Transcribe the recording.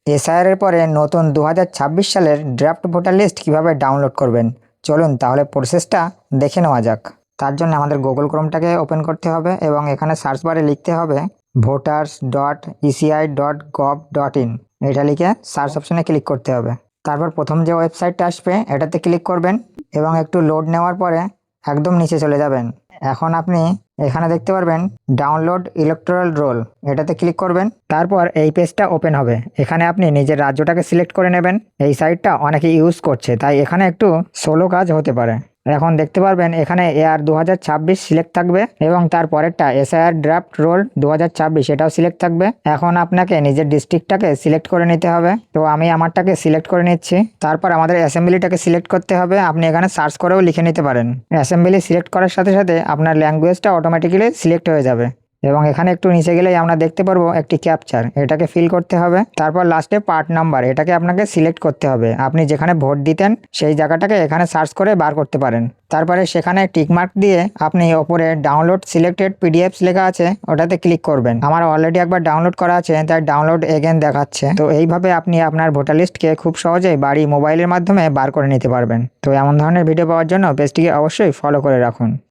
SIR এর পরে নতুন 2026 সালের ড্রাফট ভোটার লিস্ট কিভাবে ডাউনলোড করবেন, চলুন তাহলে প্রসেসটা দেখে নেওয়া যাক। তার জন্য আমাদের গুগল ক্রোমটাকে ওপেন করতে হবে এবং এখানে সার্চ বারে লিখতে হবে voters.eci.gov.in। এটা লিখে সার্চ অপশনে ক্লিক করতে হবে। তারপর প্রথম যে ওয়েবসাইটটা আসবে এটাতে ক্লিক করবেন এবং একটু লোড নেওয়ার পরে একদম নিচে চলে যাবেন। এখন আপনি এখানে দেখতে পারবেন ডাউনলোড ইলেকটোরাল রোল, এটাতে ক্লিক করবেন। তারপর এই পেজটা ওপেন হবে। এখানে আপনি নিজের রাজ্যটাকে সিলেক্ট করে নেবেন। এই সাইটটা অনেকে ইউজ করছে, তাই এখানে একটু স্লো কাজ হতে পারে। এখন দেখতে পারবেন এখানে এআর 2026 সিলেক্ট থাকবে এবং তার পরেরটা এসআইআর ড্রাফট রোল 2026 এটাও সিলেক্ট থাকবে। এখন আপনাকে নিজের ডিস্ট্রিক্টটাকে সিলেক্ট করে নিতে হবে। তো আমি আমারটাকে সিলেক্ট করে নিচ্ছি। তারপর আমাদের অ্যাসেম্বলিটাকে সিলেক্ট করতে হবে। আপনি এখানে সার্চ করেও লিখে নিতে পারেন। অ্যাসেম্বলি সিলেক্ট করার সাথে সাথে আপনার ল্যাঙ্গুয়েজটা অটোমেটিক্যালি সিলেক্ট হয়ে যাবে। এবং এখানে একটু নিচে গেলেই আমরা দেখতে পারবো একটি ক্যাপচার, এটাকে ফিল করতে হবে। তারপর লাস্টে পার্ট নাম্বার, এটাকে আপনাকে সিলেক্ট করতে হবে। আপনি যেখানে ভোট দিতেন সেই জায়গাটাকে এখানে সার্চ করে বার করতে পারেন। তারপরে সেখানে টিকমার্ক দিয়ে আপনি ওপরে ডাউনলোড সিলেক্টেড পিডিএফস লেখা আছে ওটাতে ক্লিক করবেন। আমার অলরেডি একবার ডাউনলোড করা আছে, তাই ডাউনলোড এগেন দেখাচ্ছে। তো এইভাবে আপনি আপনার ভোটার লিস্টকে খুব সহজেই বাড়ি মোবাইলের মাধ্যমে বার করে নিতে পারবেন। তো এমন ধরনের ভিডিও পাওয়ার জন্য পেজটিকে অবশ্যই ফলো করে রাখুন।